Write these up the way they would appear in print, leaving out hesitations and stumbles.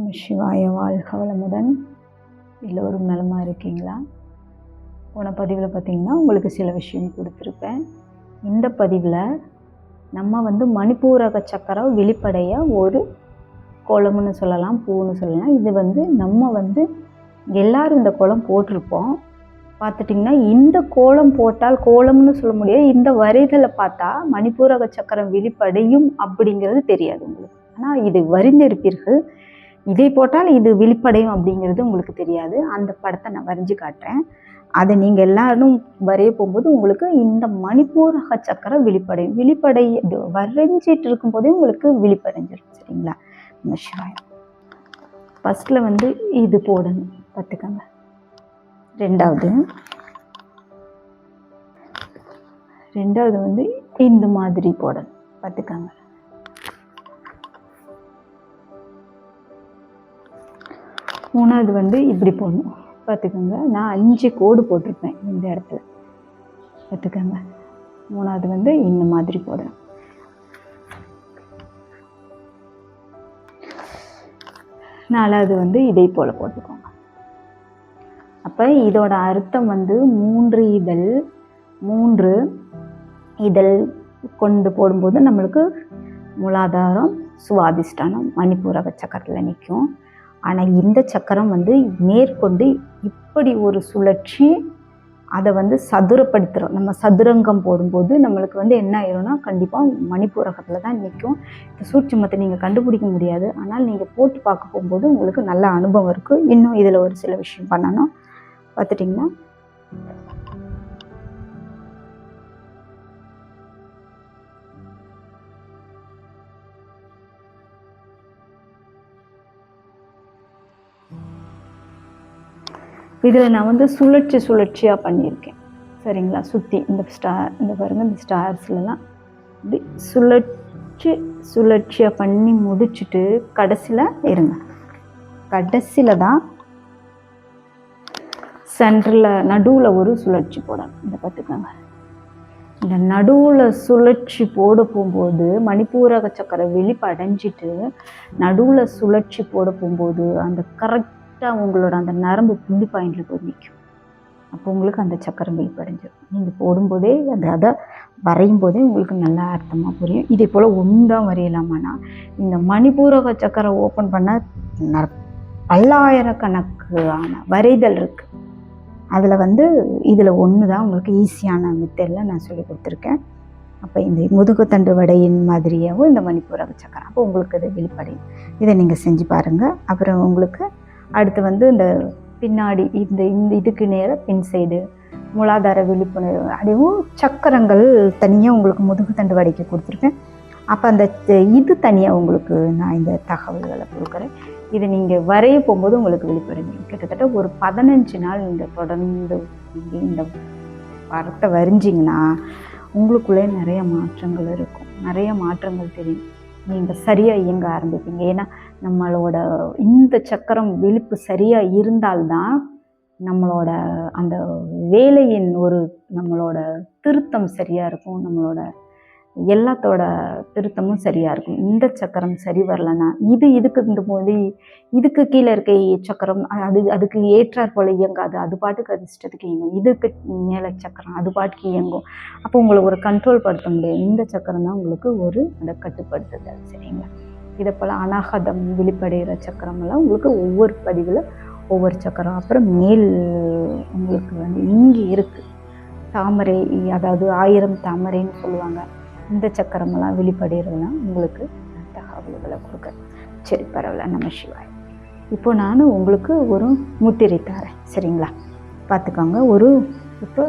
சிவாய வாழ்க வளமுடன். எல்லோரும் நலமாக இருக்கீங்களா? போன பதிவில் பார்த்திங்கன்னா உங்களுக்கு சில விஷயம் கொடுத்துருப்பேன். இந்த பதிவில் நம்ம மணிப்பூரக சக்கரம் வெளிப்படைய ஒரு கோலம்னு சொல்லலாம், பூன்னு சொல்லலாம். இது நம்ம எல்லோரும் இந்த கோலம் போட்டிருப்போம். பார்த்துட்டிங்கன்னா இந்த கோலம் போட்டால் கோலம்னு சொல்ல முடியாது, இந்த வரைதலை பார்த்தா மணிப்பூரக சக்கரம் வெளிப்படையும் அப்படிங்கிறது தெரியாது உங்களுக்கு. ஆனால் இது வரைந்திருப்பீர்கள், இதை போட்டால் இது வெளிப்படையும் அப்படிங்கிறது உங்களுக்கு தெரியாது. அந்த படத்தை நான் வரைஞ்சி காட்டுறேன். அதை நீங்கள் எல்லாரும் வரைய போகும்போது உங்களுக்கு இந்த மணிப்பூரக சக்கரம் வெளிப்படை வரைஞ்சிட்டு இருக்கும்போதே உங்களுக்கு வெளிப்படைஞ்சிடும். சரிங்களா? நமஸ்காரம். ஃபஸ்ட்டில் இது போடணும் பார்த்துக்கோங்க. ரெண்டாவது இந்த மாதிரி போடணும் பார்த்துக்கோங்க. மூணாவது இப்படி போடணும் பார்த்துக்கோங்க. நான் 5 கோடு போட்டிருப்பேன் இந்த இடத்துல பார்த்துக்கோங்க. மூணாவது இந்த மாதிரி போடணும். நாலாவது இதே போல் போட்டுக்கோங்க. அப்போ இதோட அர்த்தம் 3 இதழ் கொண்டு போடும்போது நம்மளுக்கு மூலாதாரம், சுவாதிஷ்டானம், மணிப்பூரக சக்கரத்தில் நிற்கும். ஆனால் இந்த சக்கரம் மேற்கொண்டு இப்படி ஒரு சுழற்சி அதை சதுரப்படுத்துகிறோம். நம்ம சதுரங்கம் போடும்போது நம்மளுக்கு என்ன ஆயிரும்னா கண்டிப்பாக மணிப்பூரகத்தில் தான் நிற்கும். இந்த சூட்சுமத்தை நீங்கள் கண்டுபிடிக்க முடியாது. ஆனால் நீங்கள் போட்டு பார்க்க போகும்போது உங்களுக்கு நல்ல அனுபவம் இருக்குது. இன்னும் இதில் ஒரு சில விஷயம் பண்ணணும் பார்த்துட்டிங்கன்னா, இதில் நான் சுழற்சியாக பண்ணியிருக்கேன். சரிங்களா? சுற்றி இந்த பாருங்கள், இந்த ஸ்டார்ஸ்லாம் இப்படி சுழற்சியாக பண்ணி முடிச்சுட்டு கடைசியில் இருங்க. கடைசியில் தான் சென்டரில் நடுவில் ஒரு சுழற்சி போடணும். இந்த பார்த்துக்கோங்க. இந்த நடுவில் சுழற்சி போட போகும்போது மணிப்பூரக சக்கரம் வெளிப்படைஞ்சிட்டு நடுவில் சுழற்சி போட போகும்போது அந்த கரெக்டாக உங்களோட அந்த நரம்பு புள்ளி பாயிண்டில் போய் நிற்கும். அப்போ உங்களுக்கு அந்த சக்கரம் வெளிப்படைஞ்சிடும். நீங்கள் போடும்போதே அதை வரையும் போதே உங்களுக்கு நல்லா அர்த்தமாக புரியும். இதே போல் ஒன்றுதான் வரையலாமான்னா, இந்த மணிப்பூரக சக்கரம் ஓப்பன் பண்ண பல்லாயிரக்கணக்கான வரைதல் இருக்குது. அதில் இதில் ஒன்று தான் உங்களுக்கு ஈஸியான மெத்தடில் நான் சொல்லி கொடுத்துருக்கேன். அப்போ இந்த முதுகுத்தண்டு வடையின் மாதிரியாகவும் இந்த மணிப்பூரக சக்கரம், அப்போ உங்களுக்கு அது வெளிப்படையும். இதை நீங்கள் செஞ்சு பாருங்கள். அப்புறம் உங்களுக்கு அடுத்து இந்த பின்னாடி இந்த இதுக்கு நேராக பின் சைடு மூலாதார விழிப்புணர்வு அதுவும் சக்கரங்கள் தனியாக உங்களுக்கு முதுகுத்தண்டு வடைக்கு கொடுத்துருக்கேன். அப்போ அந்த இது தனியாக உங்களுக்கு நான் இந்த தகவல்களை கொடுக்குறேன். இதை நீங்கள் வரைய போகும்போது உங்களுக்கு வெளிப்படைஞ்சிடும். கிட்டத்தட்ட ஒரு 15 நாள் நீங்கள் தொடர்ந்து இந்த படத்தை வரைஞ்சிங்கன்னா உங்களுக்குள்ளே நிறைய மாற்றங்கள் இருக்கும், நிறைய மாற்றங்கள் தெரியும். நீங்கள் சரியாக இயங்க ஆரம்பிப்பீங்க. ஏன்னா நம்மளோட இந்த சக்கரம் விழிப்பு சரியாக இருந்தால்தான் நம்மளோட அந்த வேலையின் நம்மளோட திருத்தம் சரியாக இருக்கும், நம்மளோட எல்லாத்தோட திருத்தமும் சரியாக இருக்கும். இந்த சக்கரம் சரி வரலன்னா இதுக்கு கீழே இருக்க சக்கரம் அதுக்கு ஏற்றாற் போல் இயங்காது. அது பாட்டுக்கு அது இஷ்டத்துக்கு இயங்கும். இதுக்கு மேலே சக்கரம் அது பாட்டுக்கு இயங்கும். அப்போ உங்களை ஒரு கண்ட்ரோல் படுத்த முடியாது. இந்த சக்கரம் தான் உங்களுக்கு அந்த கட்டுப்படுத்துதல். சரிங்களா? இதை போல் அநாகதம் வெளிப்படைகிற சக்கரமெல்லாம் உங்களுக்கு ஒவ்வொரு பதிவில் ஒவ்வொரு சக்கரம். அப்புறம் மேல் உங்களுக்கு இங்கே இருக்குது தாமரை, அதாவது 1000 தாமரைன்னு சொல்லுவாங்க. இந்த சக்கரமெல்லாம் வெளிப்படுறதுனா உங்களுக்கு தகவல்களை கொடுக்க. சரி, பரவாயில்ல. நம்ம சிவாய். இப்போ நான் உங்களுக்கு ஒரு முத்திரை தரேன். சரிங்களா? பார்த்துக்கோங்க. இப்போ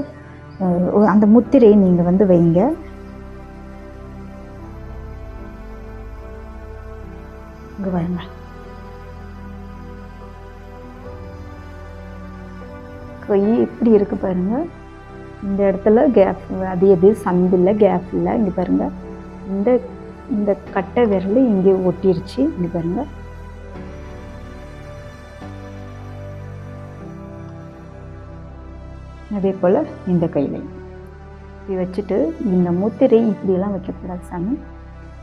அந்த முத்திரையை நீங்கள் வைங்க. இங்கே வாங்க. கை எப்படி இருக்குது பாருங்கள். இந்த இடத்துல கேப், அது எது சந்தில் கேப் இல்லை. இங்கே பாருங்கள், இந்த கட்டை விரல் இங்கே ஒட்டிருச்சு. இங்கே பாருங்கள். அதே போல் இந்த கையில் இப்படி வச்சுட்டு, இந்த முத்திரை இப்படியெல்லாம் வைக்கக்கூடாது சாமி.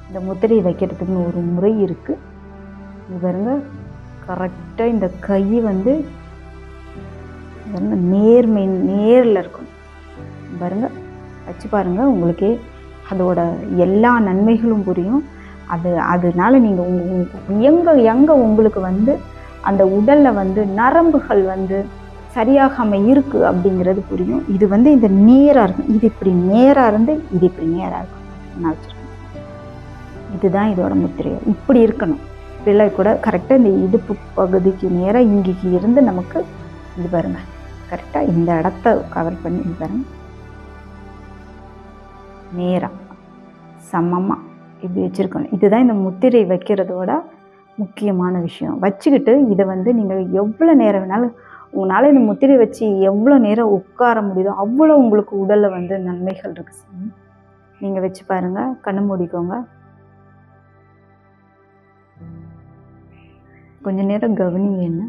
இந்த முத்திரை வைக்கிறதுக்குன்னு ஒரு முறை இருக்குது. இது பாருங்க, கரெக்டாக இந்த கை வந்து நேரில் இருக்கணும். பாருங்க, வச்சு பாருங்கள், உங்களுக்கே அதோட எல்லா நன்மைகளும் புரியும். அதனால நீங்கள் எங்கே உங்களுக்கு வந்து அந்த உடலில் வந்து நரம்புகள் வந்து சரியாகாமல் இருக்குது அப்படிங்கிறது புரியும். இது வந்து இந்த நேராக இருக்கும், இது இப்படி நேராக இருந்து இது இப்படி நேராக இருக்கும். நான் வச்சுருக்கேன், இதுதான் இதோட முத்திரை. இப்படி இருக்கணும். பிள்ளை கூட கரெக்டாக இந்த இடுப்பு பகுதிக்கு நேராக இங்கேக்கு இருந்து நமக்கு இது பாருங்க, கரெக்டாக இந்த இடத்த கவர் பண்ணி இது பாருங்க, நேராக சமமாக இப்படி வச்சுருக்கணும். இதுதான் இந்த முத்திரை வைக்கிறதோட முக்கியமான விஷயம். வச்சுக்கிட்டு இதை வந்து நீங்கள் எவ்வளோ நேரம் வேணாலும், உங்களால் இந்த முத்திரை வச்சு எவ்வளோ நேரம் உட்கார முடியுதோ அவ்வளோ உங்களுக்கு உடலில் வந்து நன்மைகள் இருக்குது. நீங்கள் வச்சு பாருங்கள், கண்ணு மூடிக்கோங்க, கொஞ்ச நேரம் கவனிங்க. என்ன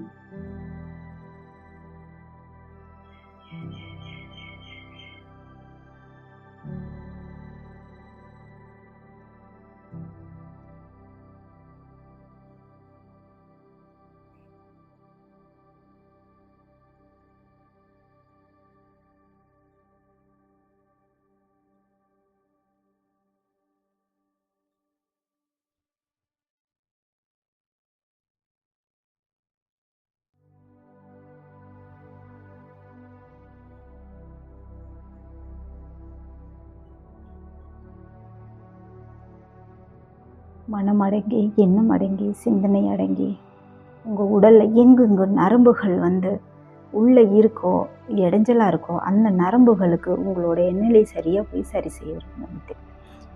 மனம் அடங்கி, எண்ணம் அடங்கி, சிந்தனை அடங்கி, உங்கள் உடலில் எங்கெங்கே நரம்புகள் வந்து உள்ளே இருக்கோ, இடைஞ்சலாக இருக்கோ, அந்த நரம்புகளுக்கு உங்களோட எண்ணெயை சரியாக போய் சரி செய்யறது.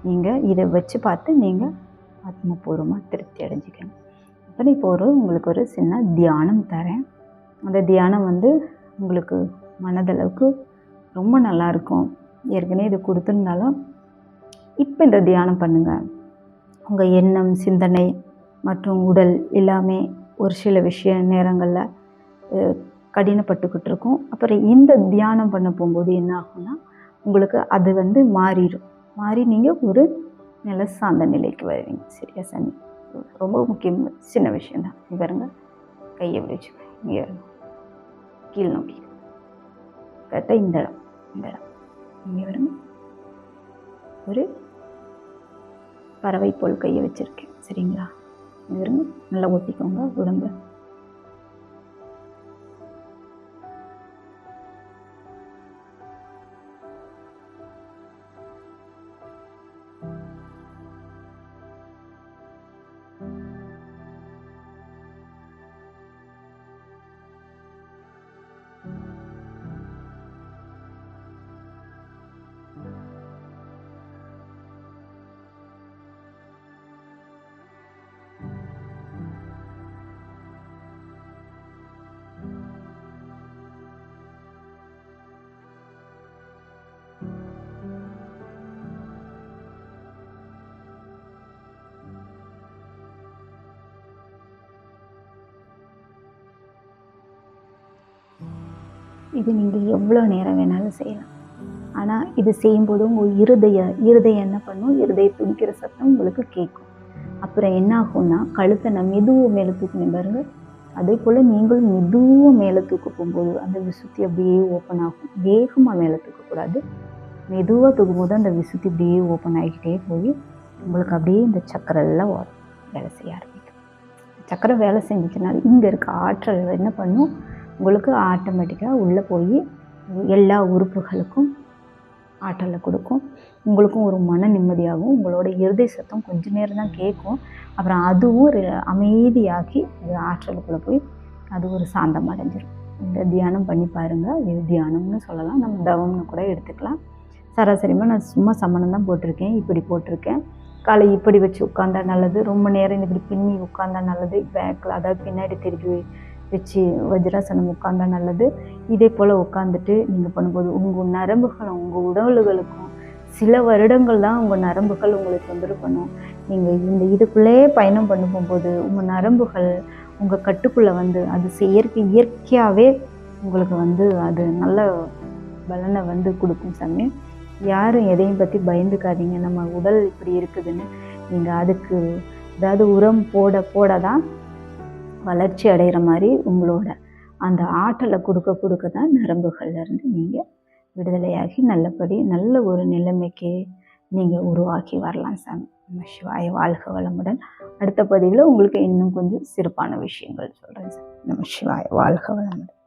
நீங்கள் இதை வச்சு பார்த்து நீங்கள் ஆத்மபூர்வமாக திருப்தி அடைஞ்சிக்கணும். அப்புறம் இப்போ உங்களுக்கு ஒரு சின்ன தியானம் தரேன். அந்த தியானம் வந்து உங்களுக்கு மனதளவுக்கு ரொம்ப நல்லாயிருக்கும். ஏற்கனவே இது கொடுத்துருந்தாலும் இப்போ இந்த தியானம் பண்ணுங்கள். உங்கள் எண்ணம், சிந்தனை மற்றும் உடல் எல்லாமே ஒரு சில நேரங்களில் கடினப்பட்டுக்கிட்டு இருக்கும். அப்புறம் இந்த தியானம் பண்ண போகும்போது என்ன ஆகும்னா உங்களுக்கு அது வந்து மாறி நீங்கள் ஒரு நல்ல சார்ந்த நிலைக்கு வருவீங்க. சரியா சாமி? ரொம்ப முக்கியம், சின்ன விஷயந்தான். பாருங்க, கையை எப்படி வச்சுக்கோங்க, இங்கே கீழ் நோக்கி கரெக்டாக இந்த இடம் இங்கே வருங்க. ஒரு பறவை போல் கையை வச்சுருக்கேன். சரிங்களா? இங்கே வருங்க, நல்லா ஒட்டிக்கோங்க உடம்பு. இது நீங்கள் எவ்வளோ நேரம் வேணாலும் செய்யலாம். ஆனால் இது செய்யும்போது உங்கள் இருதயம் என்ன பண்ணும், இருதய துடிக்கிற சத்தம் உங்களுக்கு கேட்கும். அப்புறம் என்ன ஆகும்னா கழுத்தை நான் மெதுவாக மேலே தூக்கணும் பாருங்க. அதே போல் நீங்களும் மெதுவாக மேலே தூக்க போகும்போது அந்த விசுத்தி அப்படியே ஓப்பன் ஆகும். வேகமாக மேலே தூக்கக்கூடாது, மெதுவாக தூக்கும்போது அந்த விசுத்தி அப்படியே ஓப்பன் ஆகிக்கிட்டே போய் உங்களுக்கு அப்படியே இந்த சக்கரெல்லாம் வேலை செய்ய ஆரம்பிக்கும். சக்கரை வேலை செஞ்சிச்சுனால இங்கே இருக்க ஆற்றல் என்ன பண்ணும், உங்களுக்கு ஆட்டோமேட்டிக்காக உள்ளே போய் எல்லா உறுப்புகளுக்கும் ஆற்றலை கொடுக்கும். உங்களுக்கும் ஒரு மன நிம்மதியாகும். உங்களோட இருதய சத்தம் கொஞ்ச நேரம் தான் கேட்கும். அப்புறம் அதுவும் ஒரு அமைதியாகி அது ஆற்றலுக்குள்ளே போய் அது ஒரு சாந்தம் அடைஞ்சிடும். இந்த தியானம் பண்ணி பாருங்கள். இது தியானம்னு சொல்லலாம், நம்ம தவம்னு கூட எடுத்துக்கலாம். சராசரிமாக நான் சும்மா சமணம் தான் போட்டிருக்கேன், இப்படி போட்டிருக்கேன். காலை இப்படி வச்சு உட்காந்தா நல்லது, ரொம்ப நேரம் இப்படி பின்னி உட்காந்தா நல்லது, பேக்கில் அதாவது பின்னாடி திருப்பி வச்சு வஜ்ராசனம் உட்காந்தா நல்லது. இதே போல் உட்காந்துட்டு நீங்கள் பண்ணும்போது உங்கள் நரம்புகளும் உங்கள் உடல்களுக்கும் சில வருடங்கள் தான் உங்கள் நரம்புகள் உங்களுக்கு தொந்தரவு பண்ணும். நீங்கள் இதுக்குள்ளே பயணம் பண்ண போகும்போது உங்கள் நரம்புகள் உங்கள் கட்டுக்குள்ளே வந்து அது இயற்கையாகவே உங்களுக்கு அது நல்ல பலனை கொடுக்கும் சாமி. யாரும் எதையும் பற்றி பயந்துக்காதீங்க. நம்ம உடல் இப்படி இருக்குதுன்னு நீங்கள் அதுக்கு ஏதாவது உரம் போட தான் வளர்ச்சி அடைகிற மாதிரி உங்களோட அந்த ஆற்றலை கொடுக்க தான் நரம்புகள்லேருந்து நீங்கள் விடுதலையாகி நல்லபடி நல்ல ஒரு நிலைமைக்கு நீங்கள் உருவாக்கி வரலாம் சாமி. நம சிவாய. வாழ்க வளமுடன். அடுத்த பதிவில் உங்களுக்கு இன்னும் கொஞ்சம் சிறப்பான விஷயங்கள் சொல்கிறேன் சார். நம சிவாய. வாழ்க வளமுடன்.